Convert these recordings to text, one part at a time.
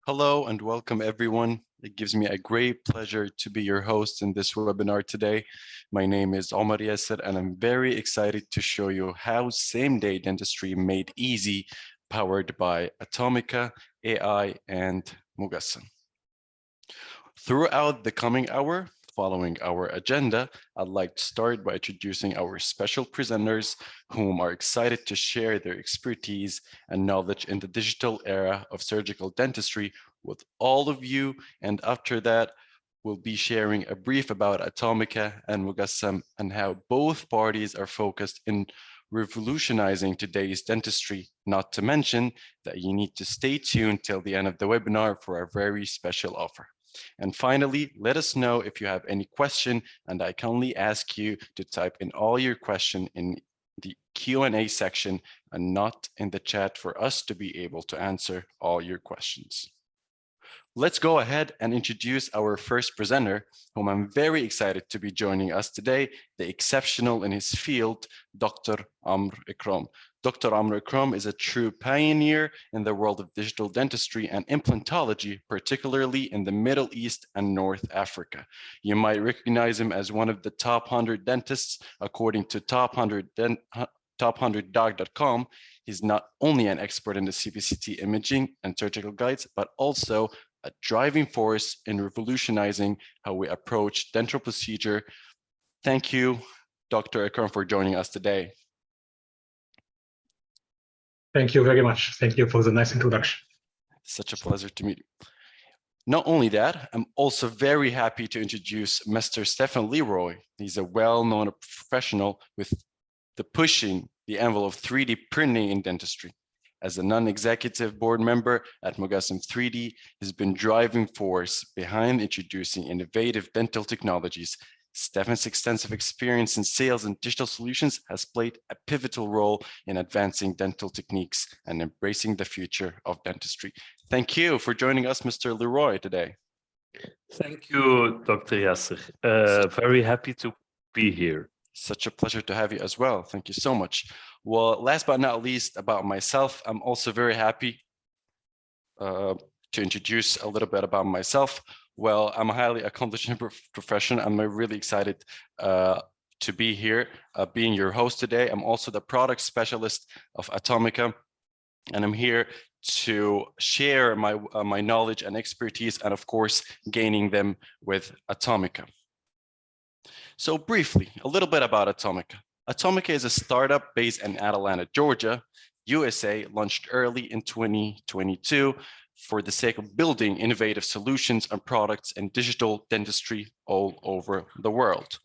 Hello and welcome everyone. It gives me a great pleasure to be your host in this webinar today. My name is Omar Yasser and I'm very excited to show you how same-day dentistry made easy, powered by Atomica AI and Mogassam. Throughout the coming hour, following our agenda, I'd like to start by introducing our special presenters whom are excited to share their expertise and knowledge in the digital era of surgical dentistry with all of you. And after that, we'll be sharing a brief about Atomica and Mogassam and how both parties are focused in revolutionizing today's dentistry, not to mention that you need to stay tuned till the end of the webinar for our very special offer. And finally, let us know if you have any question, and I kindly ask you to type in all your question in the Q&A section and not in the chat for us to be able to answer all your questions. Let's go ahead and introduce our first presenter, whom I'm very excited to be joining us today, the exceptional in his field, Dr. Amr Ekram. Dr. Amr Ekram is a true pioneer in the world of digital dentistry and implantology, particularly in the Middle East and North Africa. You might recognize him as one of the top 100 dentists, according to top100dog.com. He's not only an expert in the CBCT imaging and surgical guides, but also a driving force in revolutionizing how we approach dental procedure. Thank you, Dr. Ekram, for joining us today. Thank you very much. Thank you for the nice introduction. Such a pleasure to meet you. Not only that, I'm also very happy to introduce Mr. Stefan Leroy. He's a well-known professional with the pushing the envelope of 3D printing in dentistry. As a non-executive board member at Mogassam 3D, he's been driving force behind introducing innovative dental technologies. Stefan's extensive experience in sales and digital solutions has played a pivotal role in advancing dental techniques and embracing the future of dentistry. Thank you for joining us, Mr. Leroy, today. Thank you, Dr. Yasser. Very happy to be here. Such a pleasure to have you as well. Thank you so much. Well, last but not least, about myself, I'm also very happy to introduce a little bit about myself. Well, I'm a highly accomplished professional. I'm really excited to be here, being your host today. I'm also the product specialist of Atomica, and I'm here to share my knowledge and expertise, and of course, gaining them with Atomica. So briefly, a little bit about Atomica. Atomica is a startup based in Atlanta, Georgia, USA, launched early in 2022 for the sake of building innovative solutions and products in digital dentistry all over the world.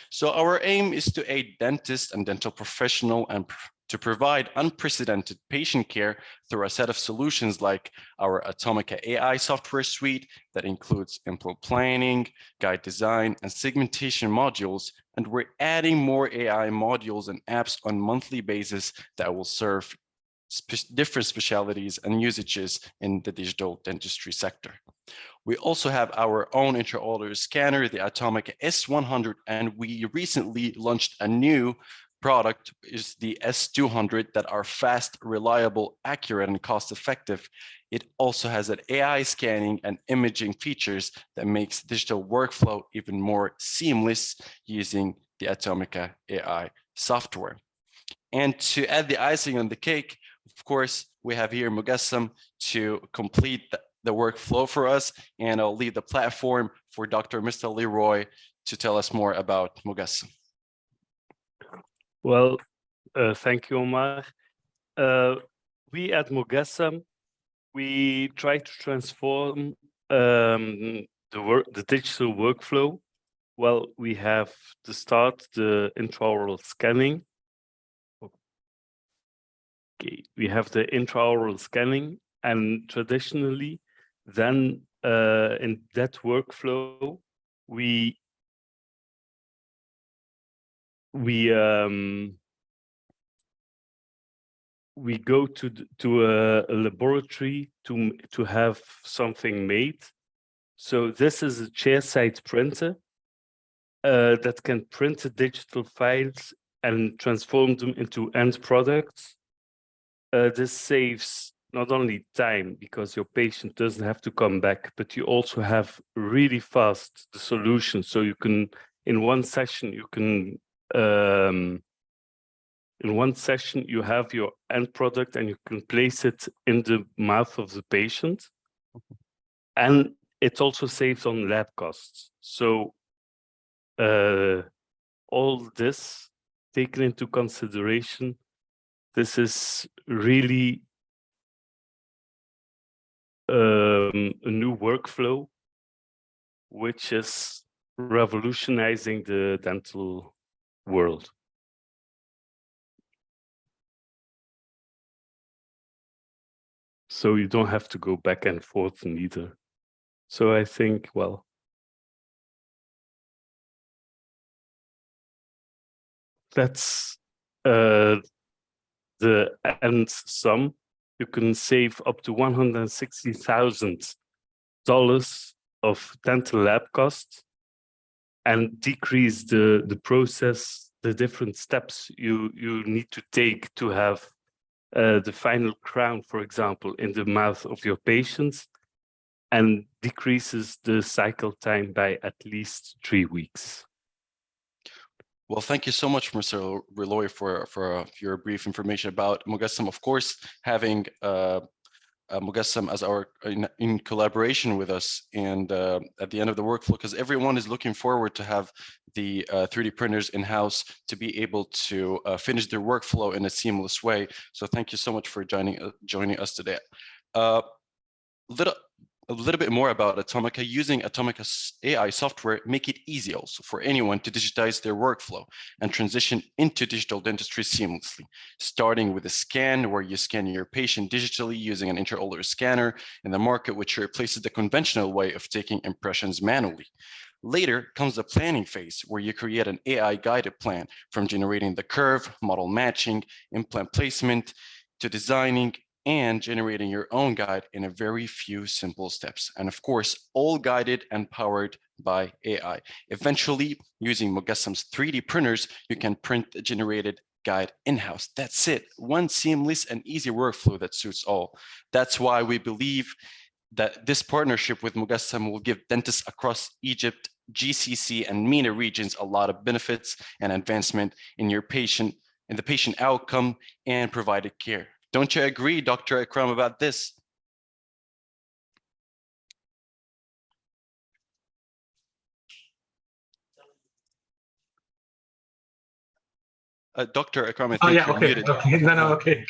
So our aim is to aid dentists and dental professionals and to provide unprecedented patient care through a set of solutions like our Atomica AI software suite that includes implant planning, guide design, and segmentation modules. And we're adding more AI modules and apps on a monthly basis that will serve different specialties and usages in the digital dentistry sector. We also have our own intraoral scanner, the Atomica S100, and we recently launched a new product is the S200 that are fast, reliable, accurate, and cost-effective. It also has an AI scanning and imaging features that makes digital workflow even more seamless using the Atomica AI software. And to add the icing on the cake, of course, we have here Mogassam to complete the workflow for us, and I'll leave the platform for Dr. Mr. Leroy to tell us more about Mogassam. Well, thank you, Omar. We at Mogassam, we try to transform the digital workflow. Well, we have to start the intraoral scanning. Okay, we have the intraoral scanning, and traditionally, then in that workflow, we go to a laboratory to have something made. So this is a chairside printer that can print the digital files and transform them into end products. This saves not only time, because your patient doesn't have to come back, but you also have really fast the solution. So you can, in one session, you can, you have your end product and you can place it in the mouth of the patient. And it also saves on lab costs. So all this taken into consideration, this is really a new workflow, which is revolutionizing the dental world. So you don't have to go back and forth neither. So I think, well, that's the end sum. You can save up to $160,000 of dental lab costs and decrease the process, the different steps you need to take to have the final crown, for example, in the mouth of your patients, and decreases the cycle time by at least 3 weeks. Well, thank you so much, Mr. Leroy, for your brief information about Mogassam. Of course, having Mogassam as our in collaboration with us, and at the end of the workflow, because everyone is looking forward to have the 3D printers in-house to be able to finish their workflow in a seamless way. So thank you so much for joining us today. A little bit more about Atomica. Using Atomica AI software make it easy also for anyone to digitize their workflow and transition into digital dentistry seamlessly, starting with a scan where you scan your patient digitally using an intraocular scanner in the market, which replaces the conventional way of taking impressions manually. Later comes the planning phase, where you create an AI-guided plan, from generating the curve, model matching, implant placement, to designing and generating your own guide in a very few simple steps. And of course, all guided and powered by AI. Eventually, using Mogassam's 3D printers, you can print a generated guide in-house. That's it. One seamless and easy workflow that suits all. That's why we believe that this partnership with Mogassam will give dentists across Egypt, GCC, and MENA regions a lot of benefits and advancement in the patient outcome and provided care. Don't you agree, Dr. Ekram, about this? Dr. Ekram, I think yeah, you're okay, muted. okay, no, okay.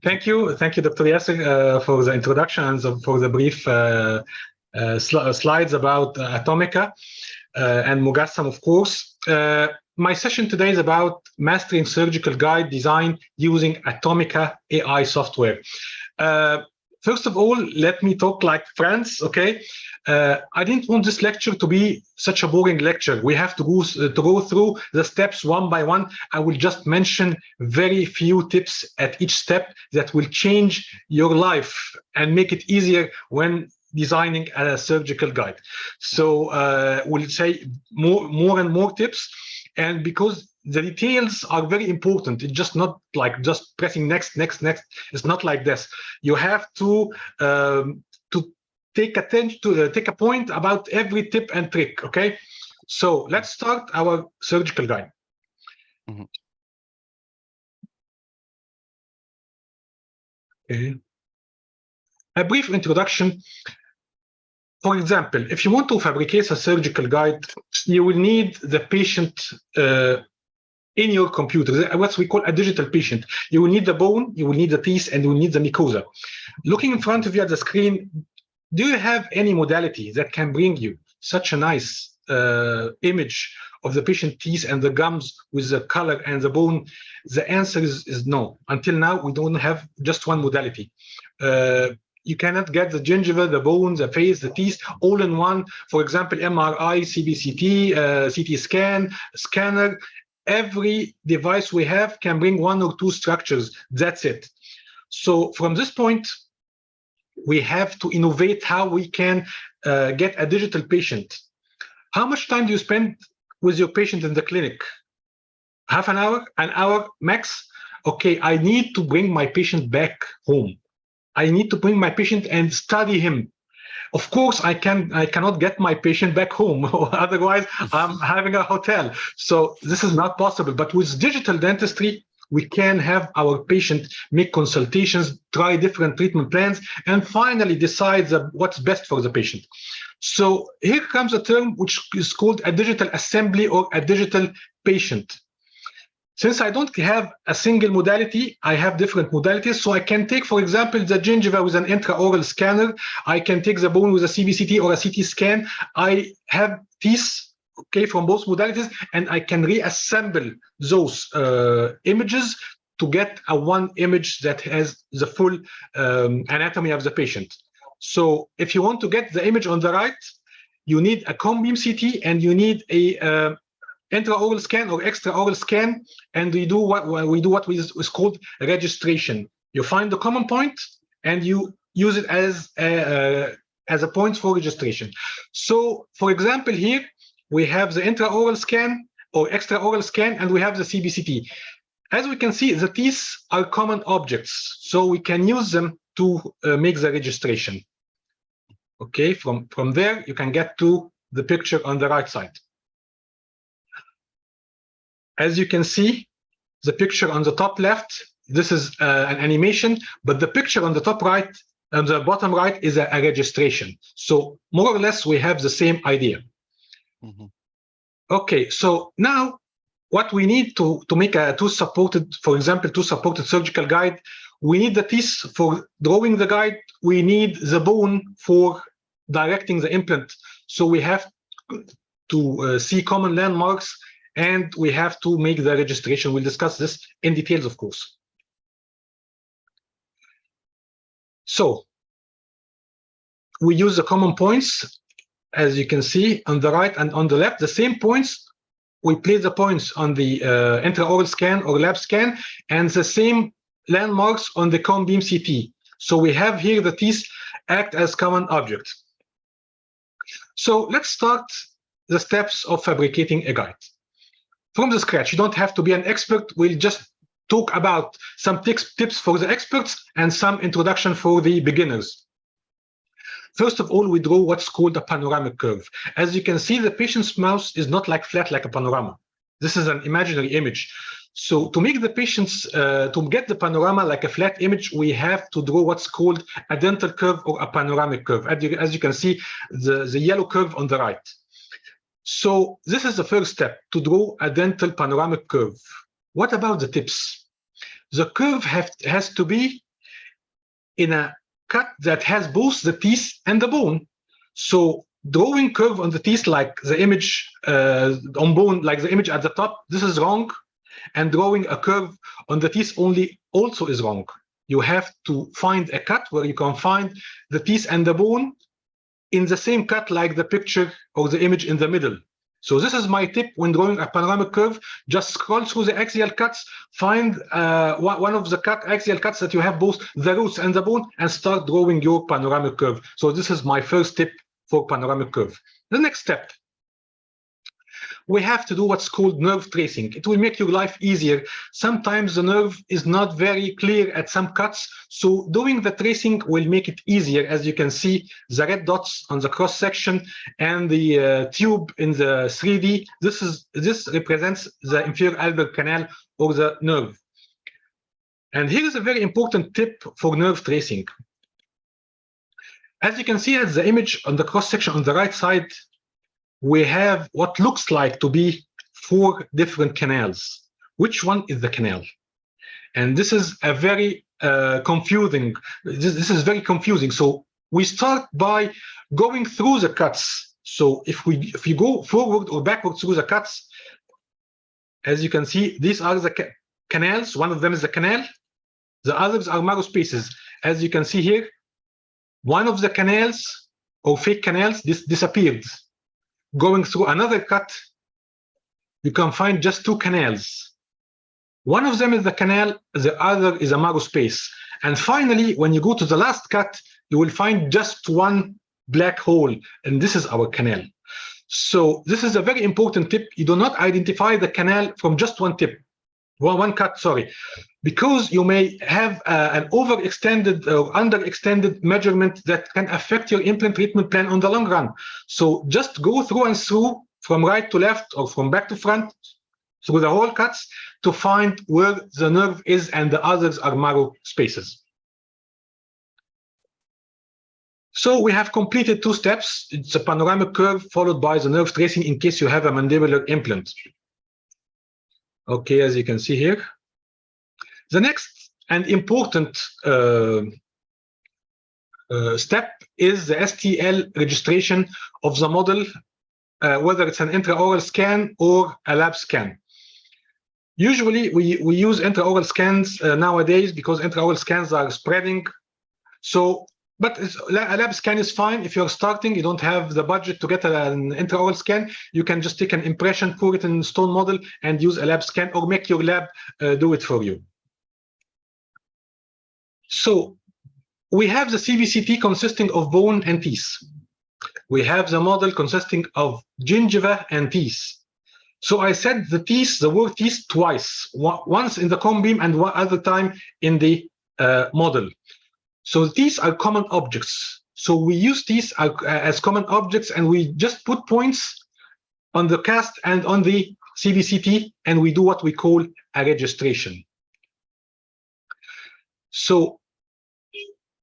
Thank you, Dr. Yasser, for the introduction and for the brief slides about Atomica and Mogassam, of course. My session today is about mastering surgical guide design using Atomica AI software. First of all, let me talk like friends, okay? I didn't want this lecture to be such a boring lecture. We have to go through the steps one by one. I will just mention very few tips at each step that will change your life and make it easier when designing a surgical guide. So we'll say more and more tips. And because the details are very important, it's just not like just pressing next. It's not like this. You have to take a point about every tip and trick. Okay, so let's start our surgical guide. Mm-hmm. Okay. A brief introduction. For example, if you want to fabricate a surgical guide, you will need the patient in your computer, what we call a digital patient. You will need the bone, you will need the teeth, and you will need the mucosa. Looking in front of you at the screen, do you have any modality that can bring you such a nice image of the patient teeth and the gums with the color and the bone? The answer is no. Until now, we don't have just one modality. You cannot get the gingiva, the bone, the face, the teeth all in one. For example, MRI, CBCT, CT scan, scanner. Every device we have can bring one or two structures. That's it. So from this point, we have to innovate how we can get a digital patient. How much time do you spend with your patient in the clinic? Half an hour max? Okay, I need to bring my patient back home. I need to bring my patient and study him. Of course, I cannot get my patient back home, or otherwise I'm having a hotel. So this is not possible. But with digital dentistry, we can have our patient make consultations, try different treatment plans, and finally decide what's best for the patient. So here comes a term which is called a digital assembly or a digital patient. Since I don't have a single modality, I have different modalities. So I can take, for example, the gingiva with an intraoral scanner. I can take the bone with a CBCT or a CT scan. I have teeth, okay, from both modalities, and I can reassemble those images to get a one image that has the full anatomy of the patient. So if you want to get the image on the right, you need a cone beam CT and you need a intraoral scan or extraoral scan, and we do what is called registration. You find the common point and you use it as a point for registration. So, for example, here we have the intraoral scan or extraoral scan, and we have the CBCT. As we can see, the teeth are common objects, so we can use them to make the registration. Okay, from there you can get to the picture on the right side. As you can see, the picture on the top left, this is an animation, but the picture on the top right and the bottom right is a registration. So more or less, we have the same idea. Mm-hmm. Okay, so now what we need to make a tooth-supported, for example, tooth-supported surgical guide, we need the teeth for drawing the guide, we need the bone for directing the implant. So we have to see common landmarks, and we have to make the registration. We'll discuss this in details, of course. So we use the common points, as you can see on the right and on the left, the same points. We place the points on the intraoral scan or lab scan, and the same landmarks on the cone beam CT. So we have here the teeth act as common objects. So let's start the steps of fabricating a guide. From the scratch, you don't have to be an expert. We'll just talk about some tips for the experts and some introduction for the beginners. First of all, we draw what's called a panoramic curve. As you can see, the patient's mouth is not like flat like a panorama. This is an imaginary image. So to make the patient's, to get the panorama like a flat image, we have to draw what's called a dental curve or a panoramic curve. As you can see, the yellow curve on the right. So this is the first step, to draw a dental panoramic curve. What about the tips? The curve has to be in a cut that has both the teeth and the bone. So drawing curve on the teeth like the image on bone, like the image at the top, this is wrong. And drawing a curve on the teeth only also is wrong. You have to find a cut where you can find the teeth and the bone in the same cut like the picture or the image in the middle. So this is my tip when drawing a panoramic curve. Just scroll through the axial cuts, find one of the axial cuts that you have both the roots and the bone, and start drawing your panoramic curve. So this is my first tip for panoramic curve. The next step, we have to do what's called nerve tracing. It will make your life easier. Sometimes the nerve is not very clear at some cuts, so doing the tracing will make it easier. As you can see, the red dots on the cross section and the tube in the 3D, this represents the inferior alveolar canal or the nerve. And here is a very important tip for nerve tracing. As you can see as the image on the cross section on the right side, we have what looks like to be 4 different canals. Which one is the canal? And this is a very confusing. This is very confusing. So we start by going through the cuts. So if we go forward or backward through the cuts, as you can see, these are the canals. One of them is the canal. The others are marrow spaces. As you can see here, one of the canals or fake canals disappeared. Going through another cut, you can find just 2 canals. One of them is the canal, the other is a marrow space. And finally, when you go to the last cut, you will find just 1 black hole, and this is our canal. So this is a very important tip. You do not identify the canal from just 1 tip. one cut, sorry, because you may have an overextended or underextended measurement that can affect your implant treatment plan on the long run. So just go through and through from right to left or from back to front through the whole cuts to find where the nerve is, and the others are marrow spaces. So we have completed 2 steps. It's a panoramic curve followed by the nerve tracing in case you have a mandibular implant. Okay, as you can see here. The next and important step is the STL registration of the model, whether it's an intraoral scan or a lab scan. Usually we use intraoral scans nowadays because intraoral scans are spreading. So, but a lab scan is fine. If you're starting, you don't have the budget to get an intraoral scan, you can just take an impression, pour it in stone model, and use a lab scan, or make your lab do it for you. So we have the CBCT consisting of bone and teeth. We have the model consisting of gingiva and teeth. So I said the teeth, the word teeth, twice, once in the cone beam and one other time in the model. So these are common objects. So we use these as common objects, and we just put points on the cast and on the CBCT, and we do what we call a registration. So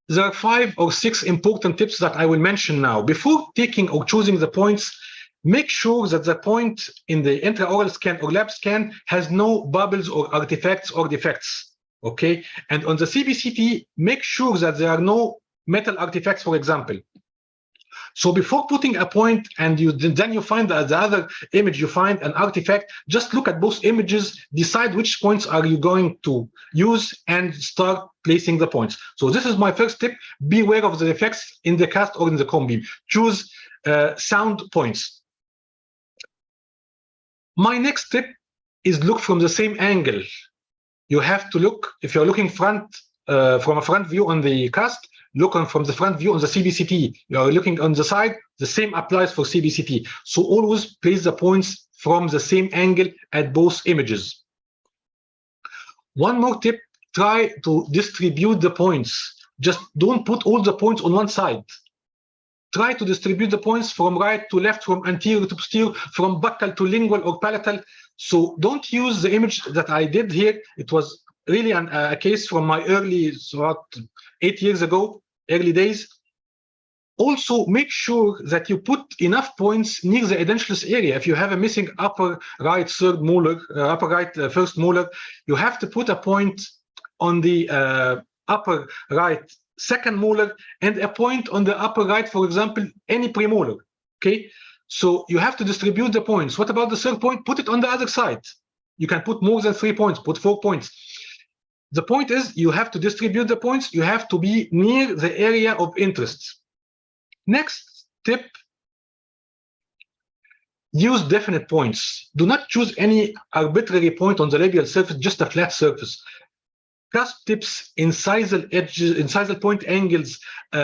there are 5 or 6 important tips that I will mention now. Before taking or choosing the points, make sure that the point in the intraoral scan or lab scan has no bubbles or artifacts or defects. Okay, and on the CBCT, make sure that there are no metal artifacts, for example. So before putting a point and then you find the other image, you find an artifact, just look at both images, decide which points are you going to use, and start placing the points. So this is my first tip. Beware of the defects in the cast or in the cone beam. Choose sound points. My next tip is look from the same angle. You have to look, if you're looking from a front view on the cast, look from the front view on the CBCT. You're looking on the side, the same applies for CBCT. So always place the points from the same angle at both images. One more tip, try to distribute the points. Just don't put all the points on one side. Try to distribute the points from right to left, from anterior to posterior, from buccal to lingual or palatal. So don't use the image that I did here. It was really a case from my early, about 8 years ago, early days. Also, make sure that you put enough points near the edentulous area. If you have a missing upper right third molar, upper right first molar, you have to put a point on the upper right second molar, and a point on the upper right, for example, any premolar. Okay, so you have to distribute the points. What about the third point? Put it on the other side. You can put more than 3 points, put 4 points. The point is you have to distribute the points. You have to be near the area of interest. Next tip, use definite points. Do not choose any arbitrary point on the labial surface, just a flat surface. Cusp tips, incisal edges, incisal point angles,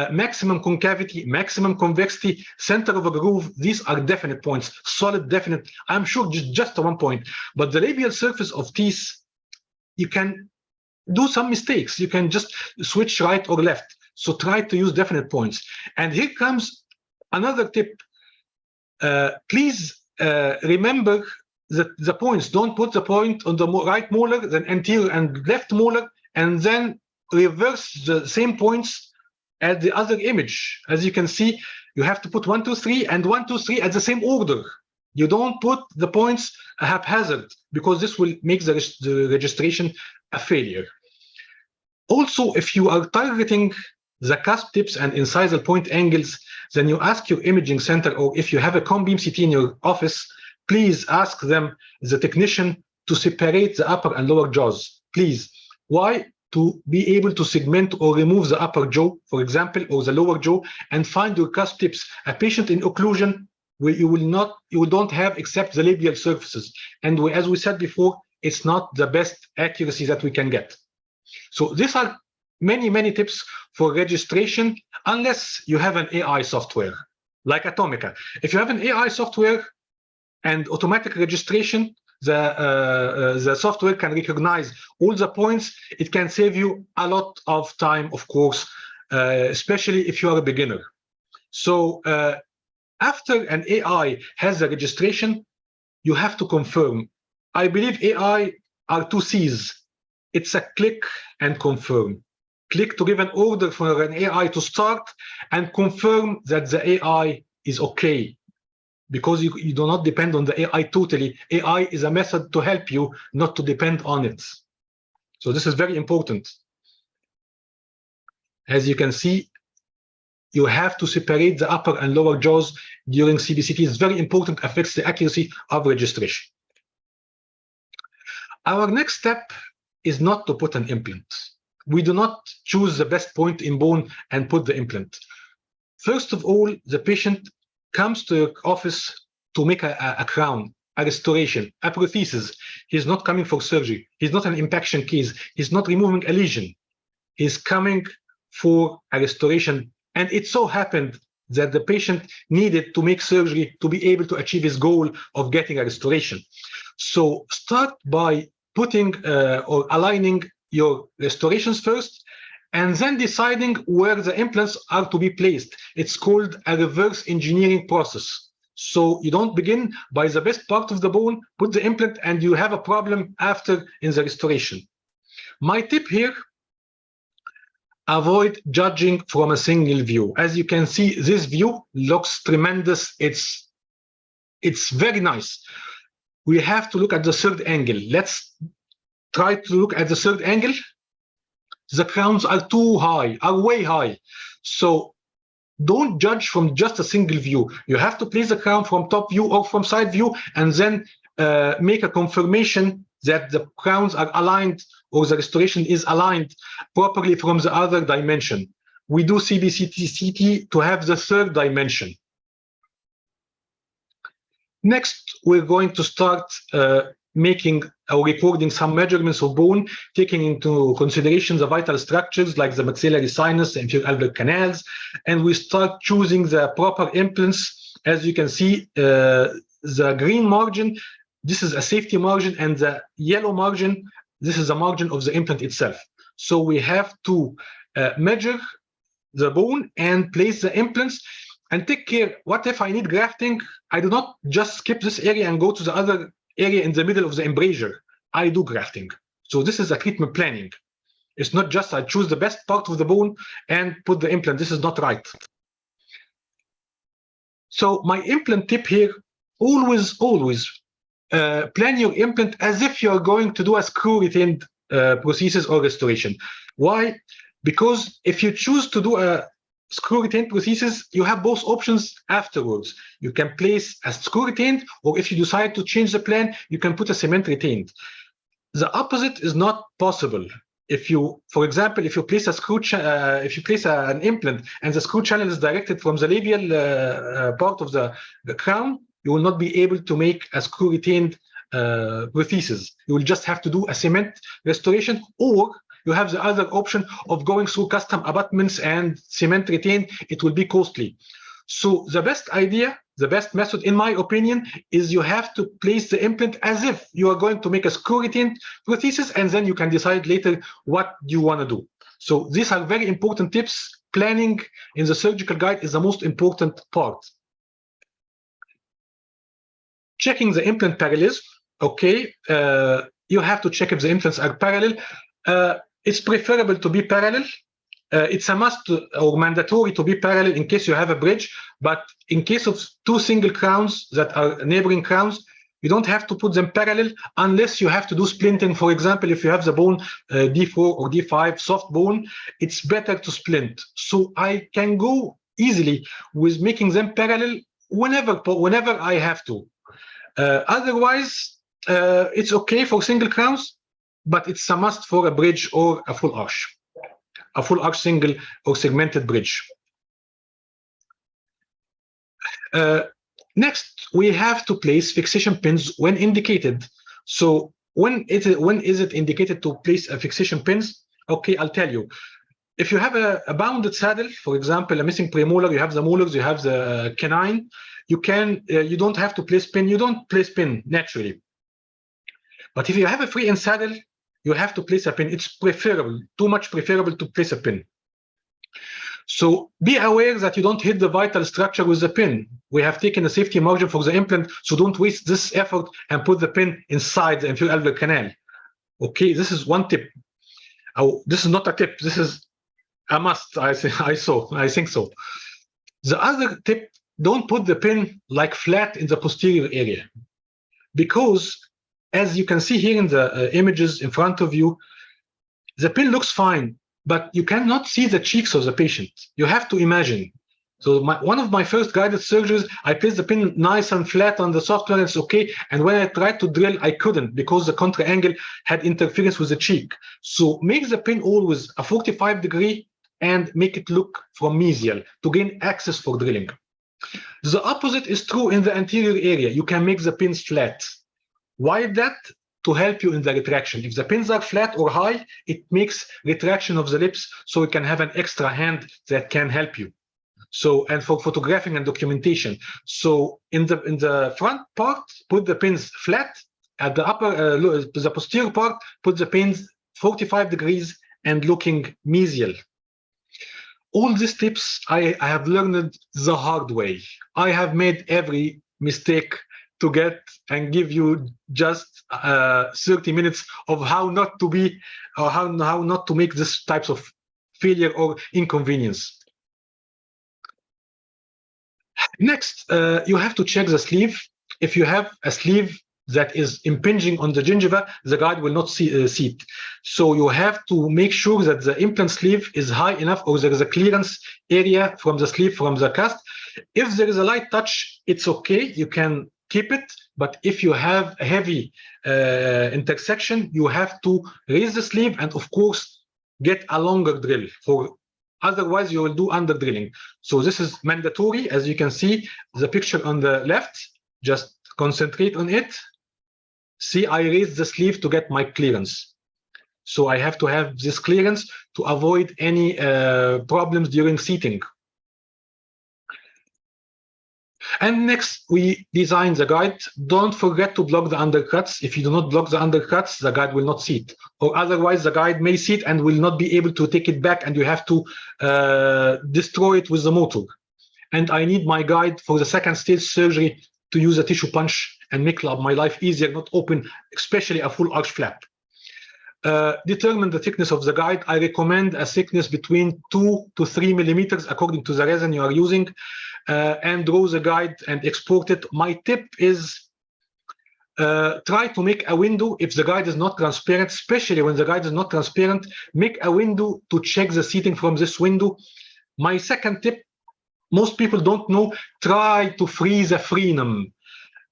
maximum concavity, maximum convexity, center of a groove. These are definite points, solid, definite. I'm sure just 1 point. But the labial surface of teeth, you can do some mistakes. You can just switch right or left. So try to use definite points. And here comes another tip. Please remember the points. Don't put the point on the right molar, then anterior and left molar, and then reverse the same points at the other image. As you can see, you have to put 1, 2, 3 and 1, 2, 3 at the same order. You don't put the points haphazard, because this will make the registration a failure. Also, if you are targeting the cusp tips and incisal point angles, then you ask your imaging center, or if you have a cone beam CT in your office, please ask them, the technician, to separate the upper and lower jaws. Please. Why? To be able to segment or remove the upper jaw, for example, or the lower jaw, and find your cusp tips. A patient in occlusion, where you don't have except the labial surfaces. And as we said before, it's not the best accuracy that we can get. So these are many tips for registration, unless you have an AI software like Atomica. If you have an AI software and automatic registration, the software can recognize all the points. It can save you a lot of time, of course, especially if you are a beginner. So after an AI has the registration, you have to confirm. I believe AI are two C's. It's a click and confirm. Click to give an order for an AI to start, and confirm that the AI is okay. Because you do not depend on the AI totally. AI is a method to help you, not to depend on it. So this is very important. As you can see, you have to separate the upper and lower jaws during CBCT. It's very important, affects the accuracy of registration. Our next step is not to put an implant. We do not choose the best point in bone and put the implant. First of all, the patient comes to your office to make a crown, a restoration, a prosthesis. He's not coming for surgery. He's not an impaction case. He's not removing a lesion. He's coming for a restoration. And it so happened that the patient needed to make surgery to be able to achieve his goal of getting a restoration. So start by putting or aligning your restorations first, and then deciding where the implants are to be placed. It's called a reverse engineering process. So you don't begin by the best part of the bone, put the implant, and you have a problem after in the restoration. My tip here, avoid judging from a single view. As you can see, this view looks tremendous. It's very nice. We have to look at the third angle. Let's try to look at the third angle. The crowns are too high, are way high. So don't judge from just a single view. You have to place the crown from top view or from side view, and then make a confirmation that the crowns are aligned or the restoration is aligned properly from the other dimension. We do CBCT to have the third dimension. Next, we're going to start making or recording some measurements of bone, taking into consideration the vital structures like the maxillary sinus, the inferior alveolar canals, and we start choosing the proper implants. As you can see, the green margin, this is a safety margin, and the yellow margin, this is the margin of the implant itself. So we have to measure the bone and place the implants, and take care. What if I need grafting? I do not just skip this area and go to the other area in the middle of the embrasure. I do grafting. So this is a treatment planning. It's not just I choose the best part of the bone and put the implant. This is not right. So my implant tip here, always plan your implant as if you're going to do a screw retained prosthesis or restoration. Why? Because if you choose to do a screw retained prosthesis, you have both options afterwards. You can place a screw retained, or if you decide to change the plan, you can put a cement retained. The opposite is not possible. If you, for example, if you place a screw, if you place an implant and the screw channel is directed from the labial part of the crown, you will not be able to make a screw retained prosthesis. You will just have to do a cement restoration, or you have the other option of going through custom abutments and cement retained. It will be costly. So the best idea, the best method, in my opinion, is you have to place the implant as if you are going to make a screw retained prosthesis, and then you can decide later what you want to do. So these are very important tips. Planning in the surgical guide is the most important part. Checking the implant parallelism. Okay, you have to check if the implants are parallel. It's preferable to be parallel. It's a must or mandatory to be parallel in case you have a bridge, but in case of two single crowns that are neighboring crowns, you don't have to put them parallel unless you have to do splinting. For example, if you have the bone D4 or D5, soft bone, it's better to splint. So I can go easily with making them parallel whenever I have to. Otherwise, it's okay for single crowns, but it's a must for a bridge or a full arch single or segmented bridge. Next, we have to place fixation pins when indicated. So when is it indicated to place a fixation pins? Okay, I'll tell you. If you have a bounded saddle, for example, a missing premolar, you have the molars, you have the canine, you don't have to place pin. You don't place pin naturally. But if you have a free end saddle, you have to place a pin. It's preferable, too much preferable to place a pin. So be aware that you don't hit the vital structure with the pin. We have taken a safety margin for the implant, so don't waste this effort and put the pin inside the inferior alveolar canal. Okay, this is one tip. Oh, this is not a tip. This is a must. I think so. The other tip: don't put the pin like flat in the posterior area, because as you can see here in the images in front of you, the pin looks fine, but you cannot see the cheeks of the patient. You have to imagine. So one of my first guided surgeries, I placed the pin nice and flat on the software, it's okay. And when I tried to drill, I couldn't because the contra angle had interference with the cheek. So make the pin always a 45 degree and make it look from mesial to gain access for drilling. The opposite is true in the anterior area. You can make the pins flat. Why that? To help you in the retraction. If the pins are flat or high, it makes retraction of the lips, so you can have an extra hand that can help you. So, and for photographing and documentation. So in the front part, put the pins flat. At the upper, the posterior part, put the pins 45 degrees and looking mesial. All these tips I have learned the hard way. I have made every mistake to get and give you just 30 minutes of how not to be, or how not to make this types of failure or inconvenience. Next, you have to check the sleeve. If you have a sleeve that is impinging on the gingiva, the guide will not seat. So you have to make sure that the implant sleeve is high enough, or there is a clearance area from the sleeve, from the cast. If there is a light touch, it's okay, you can keep it. But if you have a heavy intersection, you have to raise the sleeve and, of course, get a longer drill. Otherwise, you will do under drilling. So this is mandatory. As you can see, the picture on the left, just concentrate on it. See, I raised the sleeve to get my clearance. So I have to have this clearance to avoid any problems during seating. And next, we design the guide. Don't forget to block the undercuts. If you do not block the undercuts, the guide will not seat. Or otherwise, the guide may seat and will not be able to take it back, and you have to destroy it with the motor. And I need my guide for the second stage surgery to use a tissue punch and make my life easier, not open, especially a full arch flap. Determine the thickness of the guide. I recommend a thickness between 2 to 3 millimeters according to the resin you are using, and draw the guide and export it. My tip is try to make a window if the guide is not transparent, especially when the guide is not transparent. Make a window to check the seating from this window. My second tip, most people don't know, try to freeze a frenum.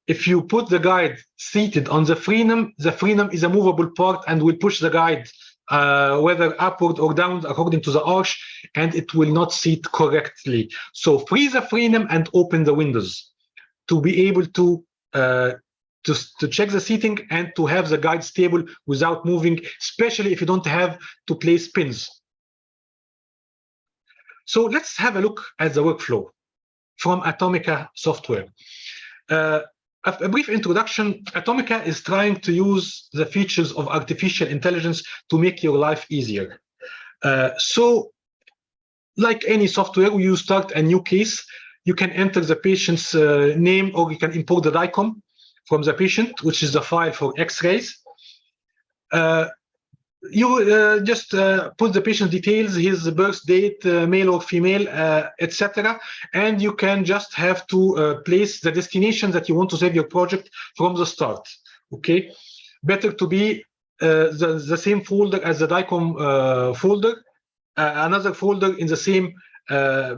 If you put the guide seated on the frenum is a movable part and will push the guide whether upward or down according to the arch, and it will not seat correctly. So freeze the frenum and open the windows to be able to check the seating and to have the guide stable without moving, especially if you don't have to place pins. So let's have a look at the workflow from Atomica software. A brief introduction. Atomica is trying to use the features of artificial intelligence to make your life easier. So like any software, you start a new case, you can enter the patient's name, or you can import the DICOM from the patient, which is the file for x-rays. You just put the patient details, his birth date, male or female, etc. And you can just have to place the destination that you want to save your project from the start. Okay, better to be the same folder as the DICOM folder, another folder in the same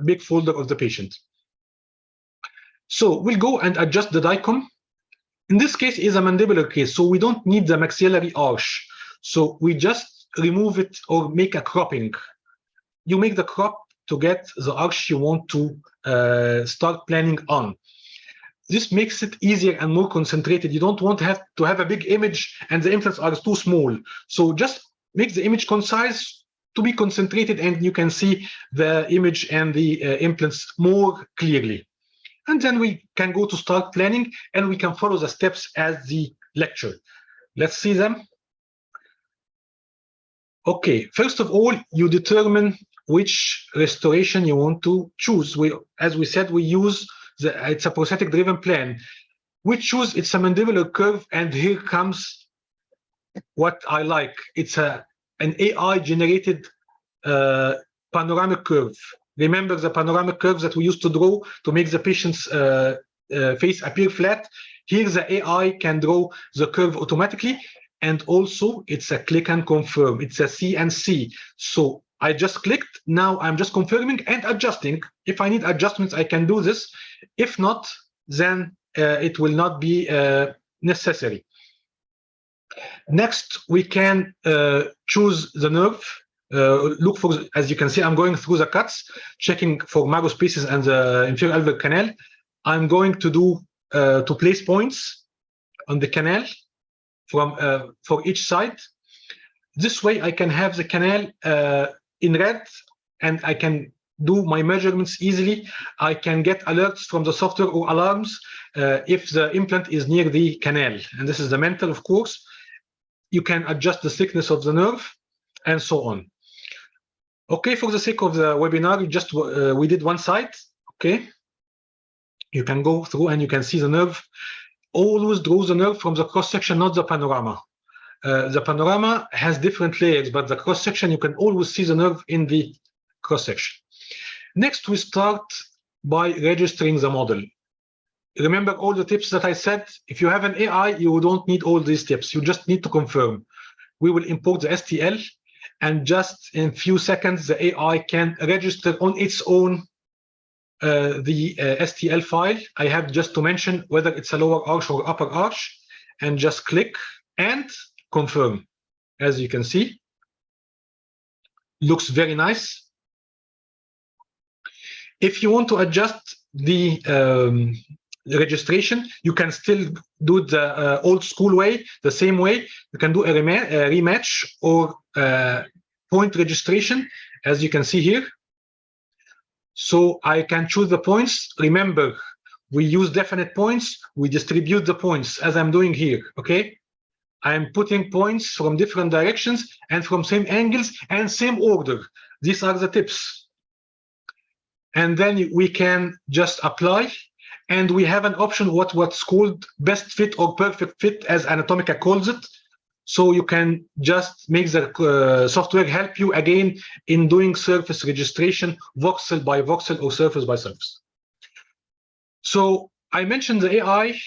big folder of the patient. So we'll go and adjust the DICOM. In this case is a mandibular case, so we don't need the maxillary arch. So we just remove it or make a cropping. You make the crop to get the arch you want to start planning on. This makes it easier and more concentrated. You don't want to have a big image and the implants are too small. So just make the image concise to be concentrated, and you can see the image and the implants more clearly. And then we can go to start planning, and we can follow the steps as the lecture. Let's see them. Okay, first of all, you determine which restoration you want to choose. As we said, we use it's a prosthetic-driven plan. We choose it's a mandibular curve, and here comes what I like. It's an AI-generated panoramic curve. Remember the panoramic curves that we used to draw to make the patient's face appear flat? Here, the AI can draw the curve automatically, and also it's a click and confirm. It's a CNC. So I just clicked. Now I'm just confirming and adjusting. If I need adjustments, I can do this. If not, then it will not be necessary. Next, we can choose the nerve. Look for, as you can see, I'm going through the cuts, checking for marrow spaces and the inferior alveolar canal. I'm going to do to place points on the canal from for each side. This way, I can have the canal in red, and I can do my measurements easily. I can get alerts from the software or alarms if the implant is near the canal. And this is the mental, of course. You can adjust the thickness of the nerve, and so on. Okay, for the sake of the webinar, we did one side. Okay, you can go through and you can see the nerve. Always draw the nerve from the cross section, not the panorama. The panorama has different layers, but the cross section, you can always see the nerve in the cross section. Next, we start by registering the model. Remember all the tips that I said. If you have an AI, you don't need all these tips. You just need to confirm. We will import the STL, and just in a few seconds, the AI can register on its own the STL file. I have just to mention whether it's a lower arch or upper arch, and just click and confirm. As you can see, looks very nice. If you want to adjust the registration, you can still do the old school way, the same way. You can do a rematch or point registration, as you can see here. So I can choose the points. Remember, we use definite points. We distribute the points as I'm doing here, okay? I'm putting points from different directions and from same angles and same order. These are the tips. And then we can just apply. And we have an option, what's called best fit or perfect fit, as Atomica calls it. So you can just make the software help you again in doing surface registration, voxel by voxel or surface by surface. So I mentioned the AI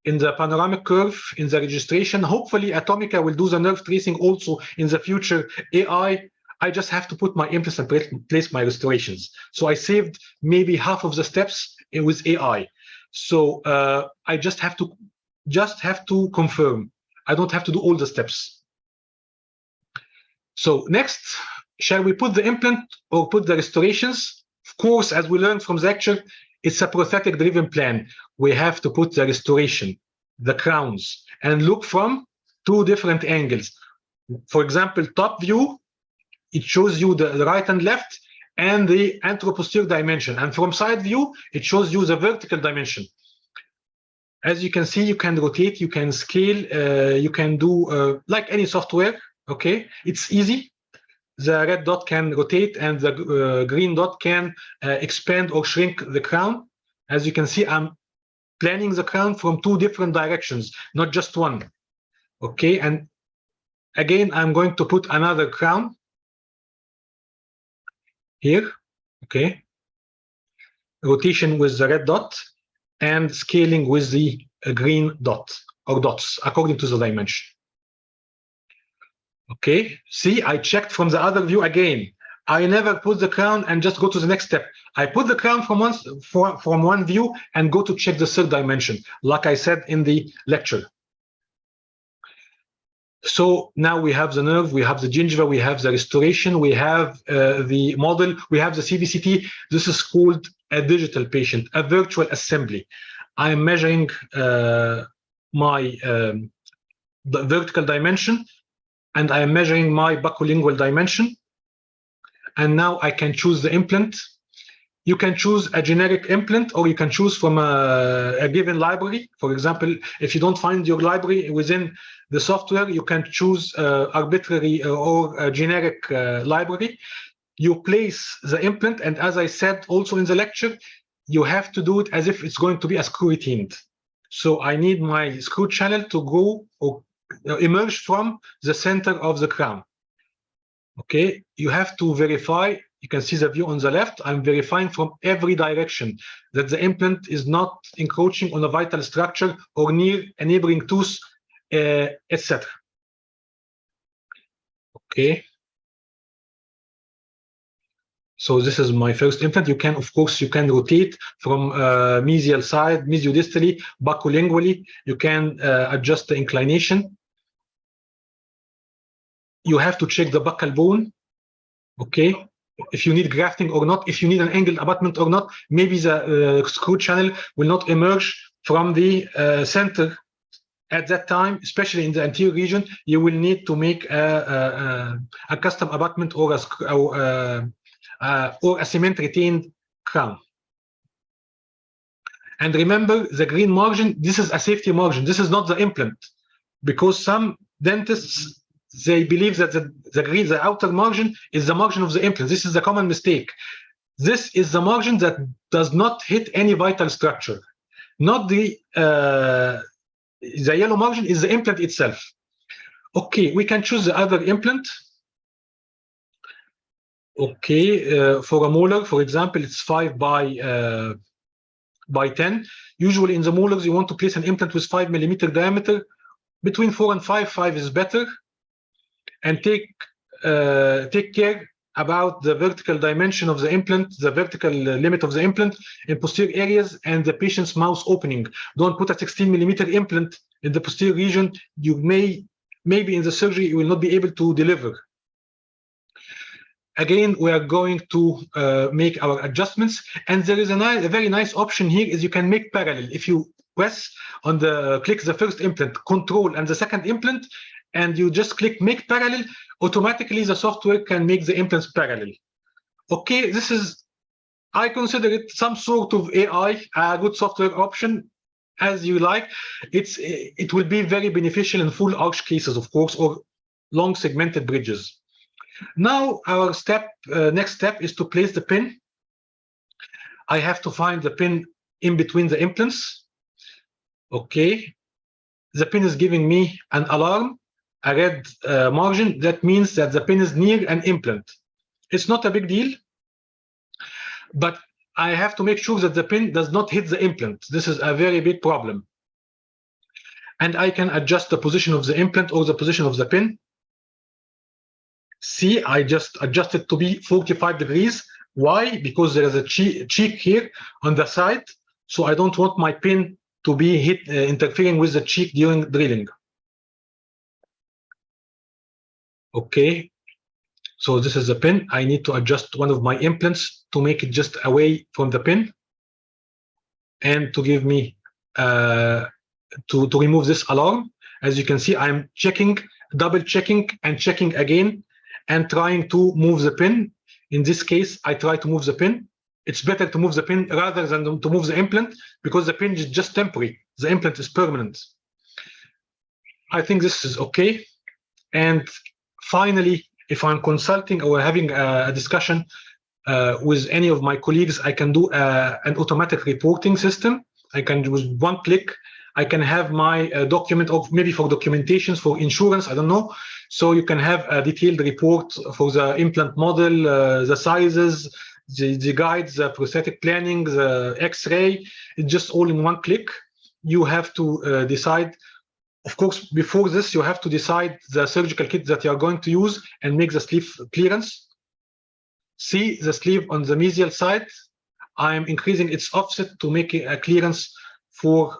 in the panoramic curve in the registration. Hopefully Atomica will do the nerve tracing also in the future AI. I just have to put my implants and place my restorations. So I saved maybe half of the steps with AI. So I just have to confirm. I don't have to do all the steps. So next, shall we put the implant or put the restorations? Of course, as we learned from the lecture, it's a prosthetic-driven plan. We have to put the restoration, the crowns, and look from two different angles. For example, top view, it shows you the right and left and the anteroposterior dimension. And from side view, it shows you the vertical dimension. As you can see, you can rotate, you can scale, you can do like any software, okay? It's easy. The red dot can rotate and the green dot can expand or shrink the crown. As you can see, I'm planning the crown from two different directions, not just one, okay? And again, I'm going to put another crown here, okay? Rotation with the red dot, and scaling with the green dot or dots according to the dimension. Okay, see, I checked from the other view again. I never put the crown and just go to the next step. I put the crown from one view and go to check the third dimension, like I said in the lecture. So now we have the nerve, we have the gingiva, we have the restoration, we have the model, we have the CBCT. This is called a digital patient, a virtual assembly. I am measuring my the vertical dimension, and I am measuring my buccolingual dimension. And now I can choose the implant. You can choose a generic implant, or you can choose from a given library. For example, if you don't find your library within the software, you can choose arbitrary or a generic library. You place the implant, and as I said also in the lecture, you have to do it as if it's going to be a screw retained. So I need my screw channel to go or emerge from the center of the crown. Okay, you have to verify. You can see the view on the left. I'm verifying from every direction that the implant is not encroaching on a vital structure or near a neighboring tooth, etc. Okay. So this is my first implant. You can, of course, you can rotate from mesial side, mesiodistally, buccolingually. You can adjust the inclination. You have to check the buccal bone. Okay. If you need grafting or not, if you need an angled abutment or not, maybe the screw channel will not emerge from the center at that time, especially in the anterior region. You will need to make a custom abutment or a cement retained crown. And remember, the green margin, this is a safety margin. This is not the implant, because some dentists, they believe that the outer margin is the margin of the implant. This is a common mistake. This is the margin that does not hit any vital structure. Not the yellow margin is the implant itself. Okay, we can choose the other implant. Okay, for a molar, for example, it's 5 by 10. Usually in the molars, you want to place an implant with 5 millimeter diameter. Between 4 and 5 is better. And take care about the vertical dimension of the implant, the vertical limit of the implant in posterior areas, and the patient's mouth opening. Don't put a 16 millimeter implant in the posterior region. You maybe in the surgery you will not be able to deliver. Again, we are going to make our adjustments, and there is a very nice option here is you can make parallel. If you press on click the first implant, control, and the second implant, and you just click make parallel, automatically the software can make the implants parallel. Okay, this is, I consider it some sort of AI, a good software option, as you like. It will be very beneficial in full arch cases, of course, or long segmented bridges. Now our next step is to place the pin. I have to find the pin in between the implants. Okay, the pin is giving me an alarm, a red margin. That means that the pin is near an implant. It's not a big deal, but I have to make sure that the pin does not hit the implant. This is a very big problem. And I can adjust the position of the implant or the position of the pin. See, I just adjusted to be 45 degrees. Why? Because there is a cheek here on the side, so I don't want my pin to be interfering with the cheek during drilling. Okay, so this is the pin. I need to adjust one of my implants to make it just away from the pin, and to give me to remove this alarm. As you can see, I'm checking, double checking, and checking again, and trying to move the pin. In this case, I try to move the pin. It's better to move the pin rather than to move the implant, because the pin is just temporary. The implant is permanent. I think this is okay. And finally, if I'm consulting or having a discussion with any of my colleagues, I can do an automatic reporting system. I can, with one click, I can have my document, or maybe for documentations, for insurance, I don't know. So you can have a detailed report for the implant model, the sizes, the guides, the prosthetic planning, the X-ray. It's just all in one click. You have to decide. Of course, before this, you have to decide the surgical kit that you are going to use and make the sleeve clearance. See the sleeve on the mesial side. I'm increasing its offset to make a clearance for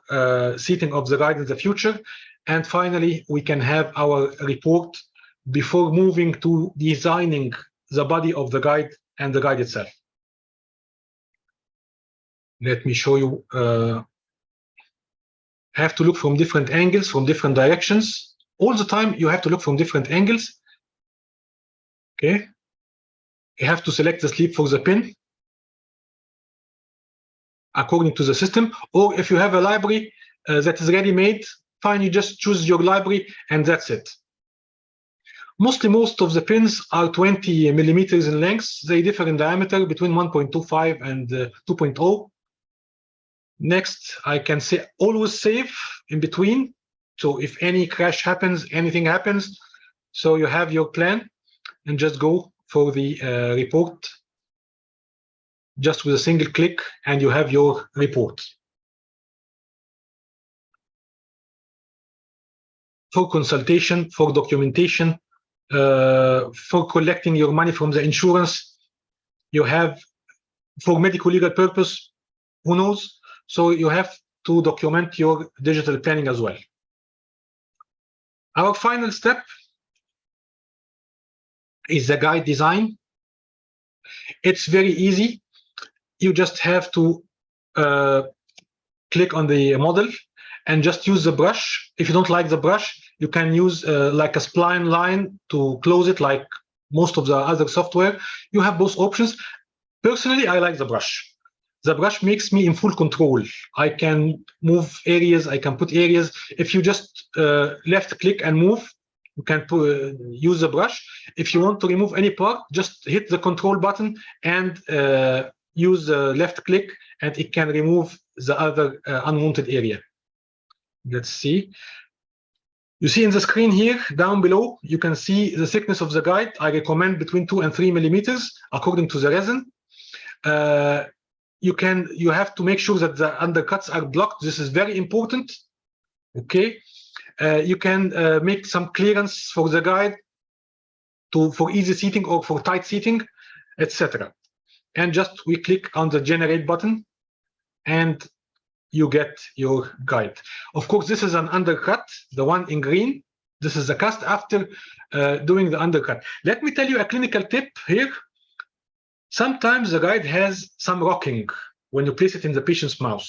seating of the guide in the future. And finally, we can have our report before moving to designing the body of the guide and the guide itself. Let me show you. Have to look from different angles, from different directions. All the time, you have to look from different angles. Okay. You have to select the sleeve for the pin. according to the system. Or if you have a library that is ready-made, fine, you just choose your library and that's it. Mostly, most of the pins are 20 millimeters in length. They differ in diameter between 1.25 and 2.0. Next, I can say always save in between. So if any crash happens, anything happens, so you have your plan and just go for the report just with a single click and you have your report. For consultation, for documentation, for collecting your money from the insurance, you have for medical legal purpose, who knows? So you have to document your digital planning as well. Our final step is the guide design. It's very easy. You just have to click on the model and just use the brush. If you don't like the brush, you can use like a spline line to close it like most of the other software. You have both options. Personally, I like the brush. The brush makes me in full control. I can move areas, I can put areas. If you just left click and move, you can use the brush. If you want to remove any part, just hit the control button and use the left click, and it can remove the other unwanted area. Let's see. You see in the screen here, down below, you can see the thickness of the guide. I recommend between 2 and 3 millimeters, according to the resin. You have to make sure that the undercuts are blocked. This is very important. Okay. You can make some clearance for the guide for easy seating or for tight seating, etc. And just we click on the generate button and you get your guide. Of course, this is an undercut, the one in green. This is the cast after doing the undercut. Let me tell you a clinical tip here. Sometimes the guide has some rocking when you place it in the patient's mouth.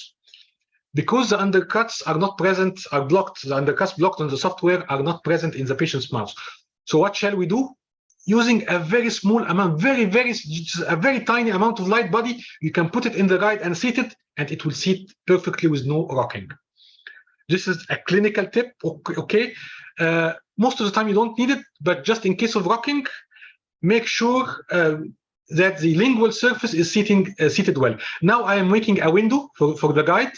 Because the undercuts are not present, are blocked, the undercuts blocked on the software are not present in the patient's mouth. So what shall we do? Using a very small amount, a very tiny amount of light body, you can put it in the guide and seat it, and it will seat perfectly with no rocking. This is a clinical tip, okay? Most of the time you don't need it, but just in case of rocking, make sure that the lingual surface is seated well. Now I am making a window for the guide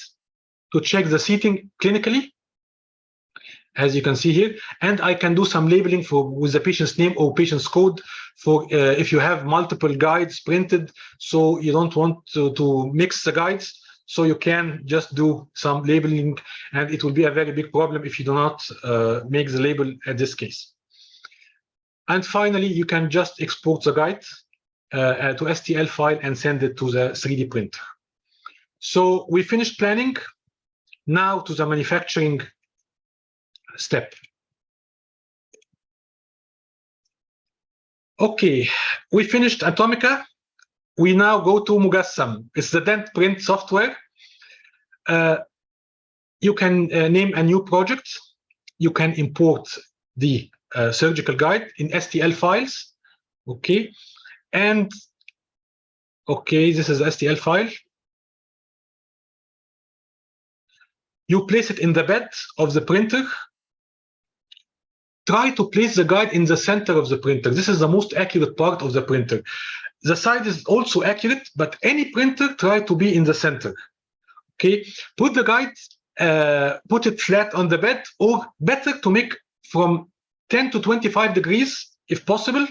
to check the seating clinically, as you can see here, and I can do some labeling with the patient's name or patient's code for if you have multiple guides printed, so you don't want to mix the guides, so you can just do some labeling, and it will be a very big problem if you do not make the label at this case. And finally, you can just export the guide to STL file and send it to the 3D printer. So we finished planning. Now to the manufacturing step. Okay, we finished Atomica. We now go to Mogassam. It's the dent print software. You can name a new project. You can import the surgical guide in STL files. Okay, and okay, this is the STL file. You place it in the bed of the printer. Try to place the guide in the center of the printer. This is the most accurate part of the printer. The side is also accurate, but any printer try to be in the center. Okay, put the guide, put it flat on the bed, or better to make from 10 to 25 degrees if possible.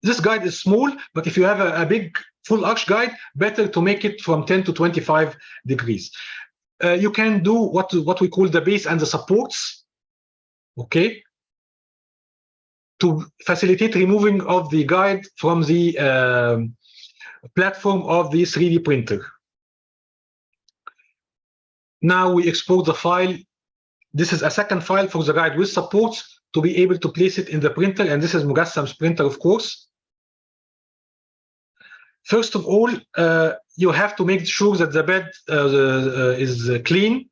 This guide is small, but if you have a big full arch guide, better to make it from 10 to 25 degrees. You can do what we call the base and the supports, okay, to facilitate removing of the guide from the platform of the 3D printer. Now we export the file. This is a second file for the guide with supports to be able to place it in the printer, and this is Mogassam's printer, of course. First of all, you have to make sure that the bed is clean,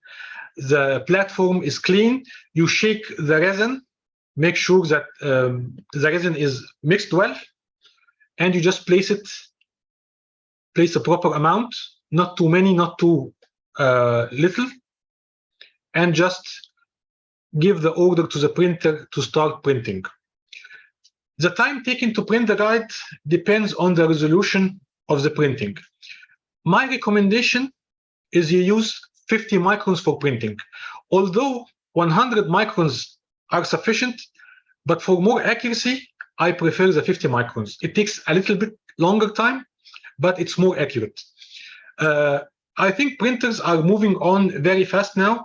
the platform is clean. You shake the resin, make sure that the resin is mixed well, and you just place the proper amount not too many, not too little, and just give the order to the printer to start printing. The time taken to print the guide depends on the resolution of the printing. My recommendation is you use 50 microns for printing. Although 100 microns are sufficient, but for more accuracy, I prefer the 50 microns. It takes a little bit longer time, but it's more accurate. I think printers are moving on very fast now.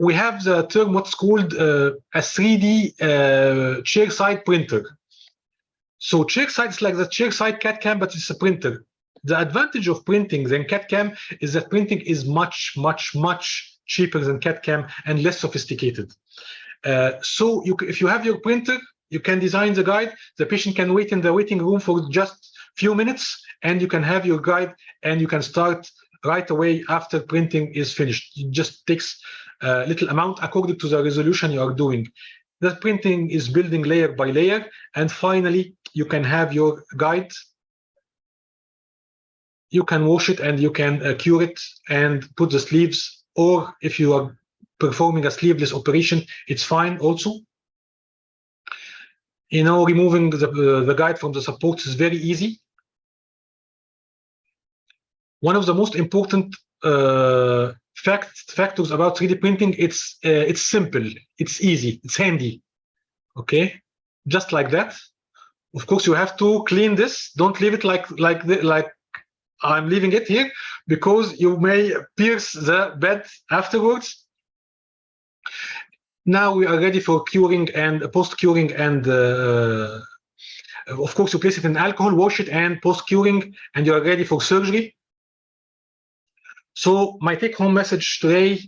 We have the term what's called a 3D chairside printer. So chairside is like the chairside CAD-CAM, but it's a printer. The advantage of printing than CAD-CAM is that printing is much, much, much cheaper than CAD-CAM and less sophisticated. So if you have your printer, you can design the guide. The patient can wait in the waiting room for just few minutes, and you can have your guide, and you can start right away after printing is finished. It just takes a little amount according to the resolution you are doing. The printing is building layer by layer, and finally you can have your guide. You can wash it and you can cure it and put the sleeves, or if you are performing a sleeveless operation, it's fine also. You know, removing the guide from the supports is very easy. One of the most important factors about 3D printing, it's simple, it's easy, it's handy. Okay, just like that. Of course, you have to clean this. Don't leave it like I'm leaving it here, because you may pierce the bed afterwards. Now we are ready for curing and post-curing, and of course you place it in alcohol, wash it, and post-curing, and you are ready for surgery. So my take-home message today: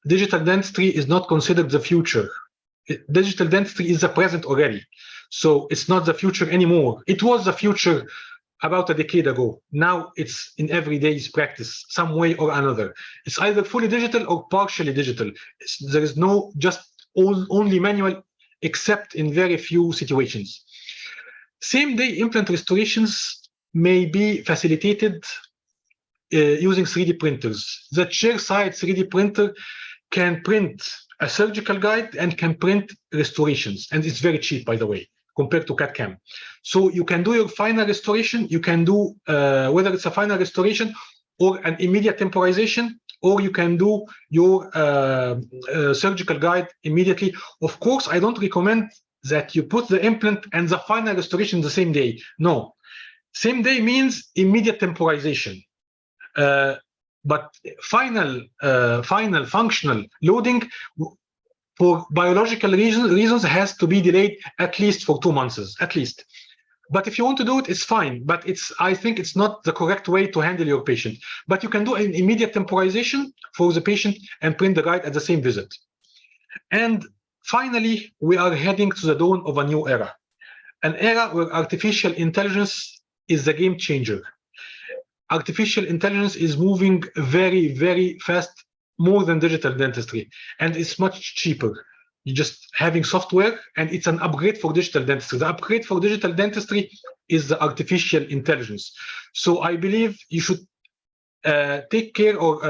digital dentistry is not considered the future. Digital dentistry is the present already. So it's not the future anymore. It was the future about a decade ago. Now it's in everyday's practice, some way or another. It's either fully digital or partially digital. There is no just only manual, except in very few situations. Same-day implant restorations may be facilitated using 3D printers. The chairside 3D printer can print a surgical guide and can print restorations, and it's very cheap, by the way, compared to CAD-CAM. So you can do your final restoration. You can do whether it's a final restoration or an immediate temporization, or you can do your surgical guide immediately. Of course, I don't recommend that you put the implant and the final restoration the same day. No, same day means immediate temporization. But final functional loading for biological reasons has to be delayed at least for 2 months, at least. But if you want to do it, it's fine. But I think it's not the correct way to handle your patient. But you can do an immediate temporization for the patient and print the guide at the same visit. And finally, we are heading to the dawn of a new era, an era where artificial intelligence is the game changer. Artificial intelligence is moving very, very fast, more than digital dentistry, and it's much cheaper. You're just having software, and it's an upgrade for digital dentistry. The upgrade for digital dentistry is the artificial intelligence. So I believe you should take care or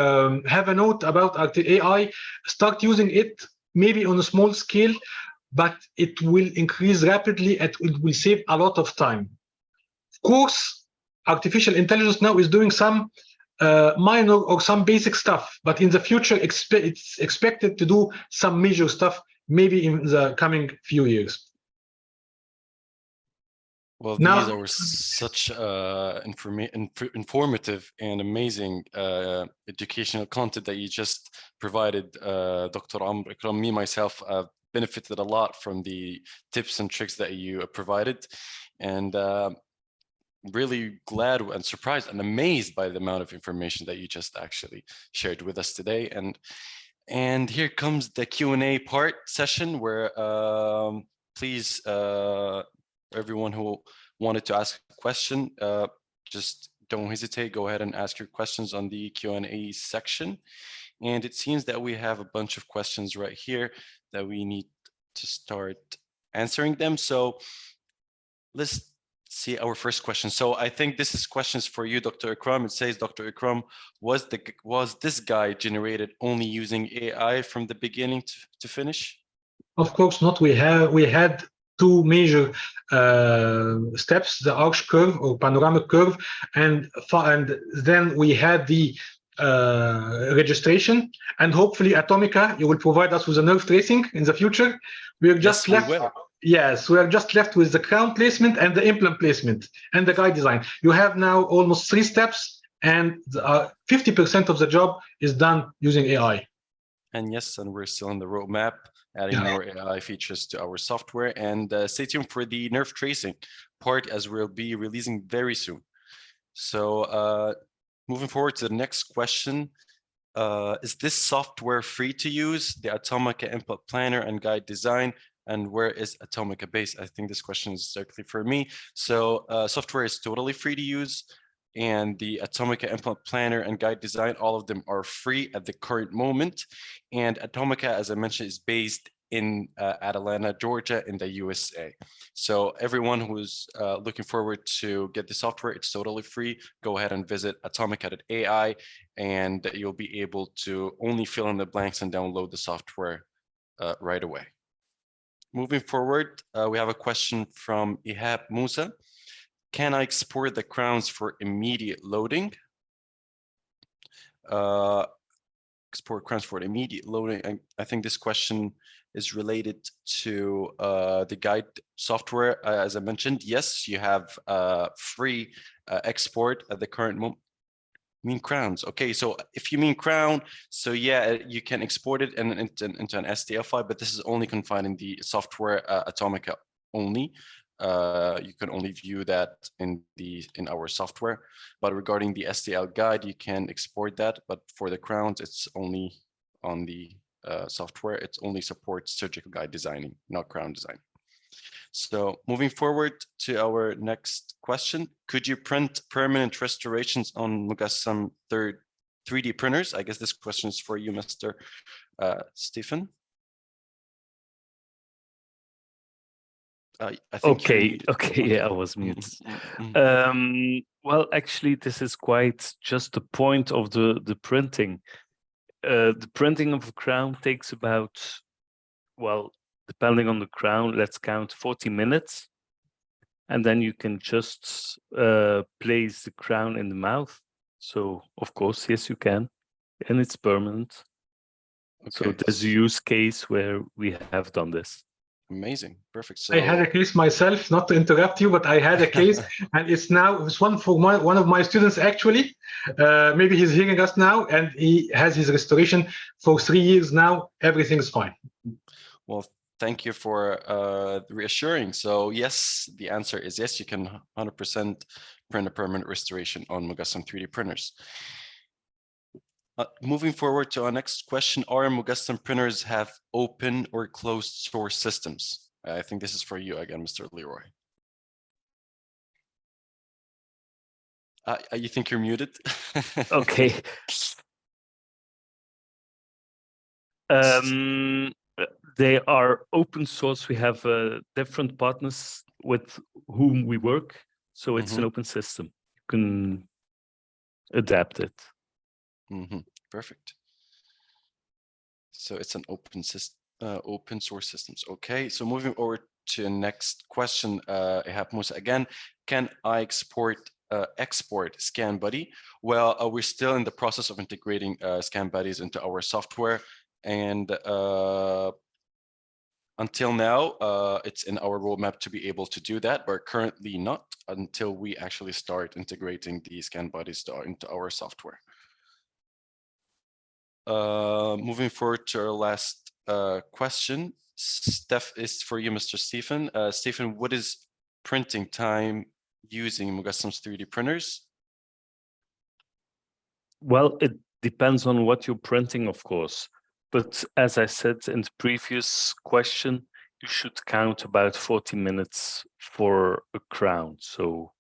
have a note about AI, start using it maybe on a small scale, but it will increase rapidly and it will save a lot of time. Of course, artificial intelligence now is doing some minor or some basic stuff, but in the future it's expected to do some major stuff, maybe in the coming few years. Well, now, these are such informative and amazing educational content that you just provided, Dr. Amr Ekram. Me, myself, I've benefited a lot from the tips and tricks that you provided, and really glad and surprised and amazed by the amount of information that you just actually shared with us today. And here comes the Q&A part session, where please, everyone who wanted to ask a question, just don't hesitate. Go ahead and ask your questions on the Q&A section. And it seems that we have a bunch of questions right here that we need to start answering them. So let's see our first question. So I think this is questions for you, Dr. Ekram. It says, Dr. Ekram, was this guide generated only using AI from the beginning to finish? Of course not. We had two major steps: the arch curve or panoramic curve, and then we had the registration. And hopefully, Atomica, you will provide us with a nerve tracing in the future. We're just Yes, left. we will. Yes, we are just left with the crown placement and the implant placement and the guide design. You have now almost 3 steps, and 50% of the job is done using AI. And yes, and we're still on the roadmap, adding more AI features to our software. And stay tuned for the nerve tracing part, as we'll be releasing very soon. So moving forward to the next question. Is this software free to use, the Atomica implant planner and guide design? And where is Atomica based? I think this question is directly for me. So software is totally free to use, and the Atomica implant planner and guide design, all of them are free at the current moment. And Atomica, as I mentioned, is based in Atlanta, Georgia, in the USA. So everyone who's looking forward to get the software, it's totally free. Go ahead and visit atomica.ai, and you'll be able to only fill in the blanks and download the software right away. Moving forward, we have a question from Ihab Musa. Can I export the crowns for immediate loading? Export crowns for immediate loading. I think this question is related to the guide software. As I mentioned, yes, you have free export at the current moment. Mean crowns. Okay, so if you mean crown, so yeah, you can export it into an STL file, but this is only confined in the software Atomica only. You can only view that in our software. But regarding the STL guide, you can export that. But for the crowns, it's only on the software. It only supports surgical guide designing, not crown design. So moving forward to our next question, could you print permanent restorations on Mogassam 3D printers? I guess this question is for you, Mr. Stefan. I think okay, yeah, I was muted. Well, actually, this is quite just the point of the printing. The printing of a crown takes about, well, depending on the crown, let's count 40 minutes. And then you can just place the crown in the mouth. So, of course, yes, you can. And it's permanent. Okay. So there's a use case where we have done this. Amazing. Perfect. So I had a case myself, not to interrupt you, but I had a case and it's one for one of my students, actually. Maybe he's hearing us now, and he has his restoration for 3 years now. Everything's fine. Well, thank you for reassuring. So yes, the answer is yes, you can 100% print a permanent restoration on Mogassam 3D printers. Moving forward to our next question, are Mogassam printers have open or closed source systems? I think this is for you again, Mr. Leroy. You think you're muted? Okay. They are open source. We have different partners with whom we work. So it's an open system. You can adapt it. Perfect. So it's an open system, open source systems. Okay. So moving over to the next question, Ihab Musa again. Can I export Scan Buddy? Well, we're still in the process of integrating Scan Buddies into our software, and until now, it's in our roadmap to be able to do that, but currently not until we actually start integrating the Scan Buddies into our software. Moving forward to our last question, is for you, Mr. Stefan. Stefan, what is printing time using Mogassam's 3D printers? Well, it depends on what you're printing, of course. But as I said in the previous question, you should count about 40 minutes for a crown. So,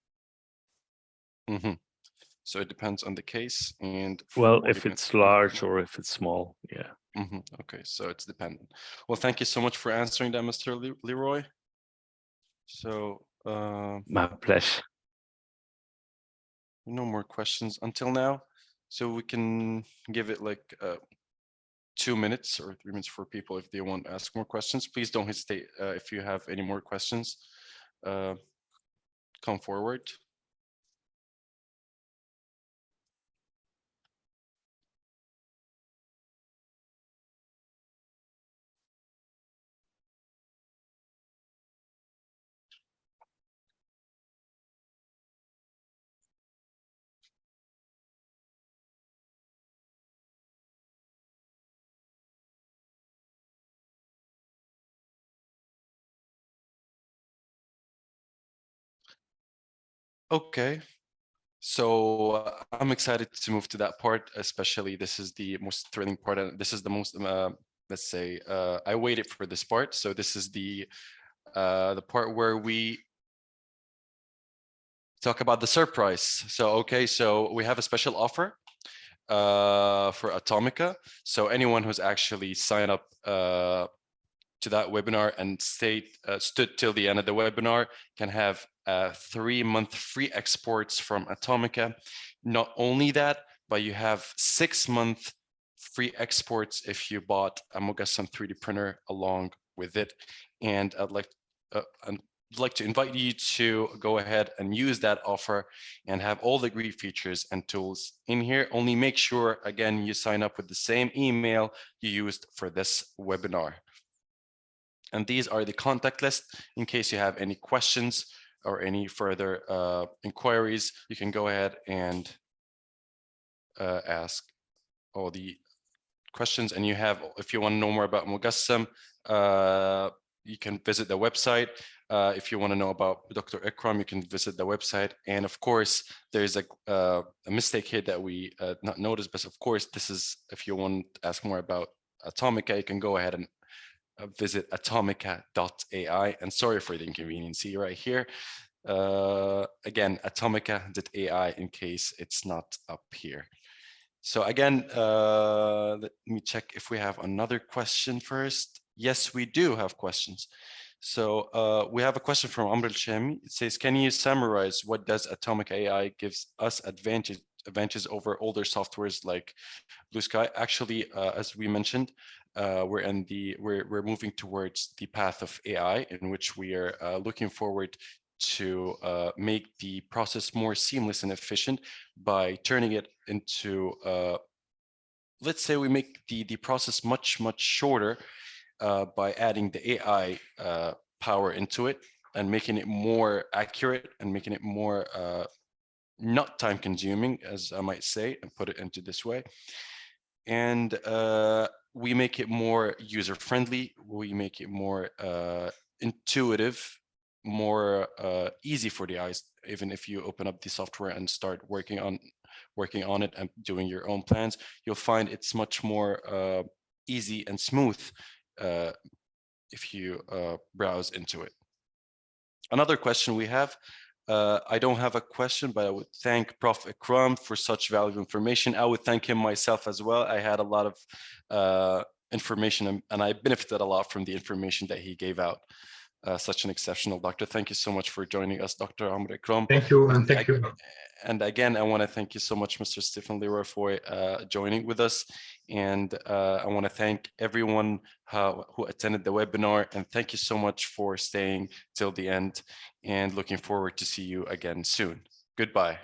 so it depends on the case, and well, if it's large or if it's small, yeah. Okay, so it's dependent. Well, thank you so much for answering that, Mr. Leroy. So My pleasure. No more questions until now, so we can give it like 2 minutes or 3 minutes for people if they want to ask more questions. Please don't hesitate if you have any more questions. Come forward. Okay, so I'm excited to move to that part, especially this is the most thrilling part, and this is the most, let's say, I waited for this part. So this is the part where we talk about the surprise. So, okay, so we have a special offer for Atomica. So anyone who's actually signed up to that webinar and stood till the end of the webinar can have 3-month free exports from Atomica. Not only that, but you have 6-month free exports if you bought a Mogassam 3D printer along with it. And I'd like to invite you to go ahead and use that offer and have all the great features and tools in here. Only make sure, again, you sign up with the same email you used for this webinar. And these are the contact list. In case you have any questions or any further inquiries, you can go ahead and ask all the questions. And you have, if you want to know more about Mogassam, you can visit the website. If you want to know about Dr. Ekram, you can visit the website. And of course, there's a mistake here that we not noticed, but of course, this is, if you want to ask more about Atomica, you can go ahead and visit atomica.ai. And sorry for the inconvenience right here. Again, atomica.ai in case it's not up here. So again, let me check if we have another question first. Yes, we do have questions. So we have a question from Amr Ekram. It says, can you summarize what does Atomica AI gives us advantages over older softwares like Blue Sky? Actually, as we mentioned, we're moving towards the path of AI, in which we are looking forward to make the process more seamless and efficient by turning it into, let's say we make the process much shorter by adding the AI power into it and making it more accurate and making it more not time consuming, as I might say, and put it into this way. And we make it more user friendly. We make it more intuitive, more easy for the eyes. Even if you open up the software and start working on it and doing your own plans, you'll find it's much more easy and smooth if you browse into it. Another question we have, I don't have a question, but I would thank Prof. Ekram for such valuable information. I would thank him myself as well. I had a lot of information and I benefited a lot from the information that he gave out. Such an exceptional doctor. Thank you so much for joining us, Dr. Amr Ekram. Thank you, and thank you. And again, I want to thank you so much, Mr. Stefan Leroy, for joining with us. And I want to thank everyone who attended the webinar. And thank you so much for staying till the end and looking forward to see you again soon. Goodbye.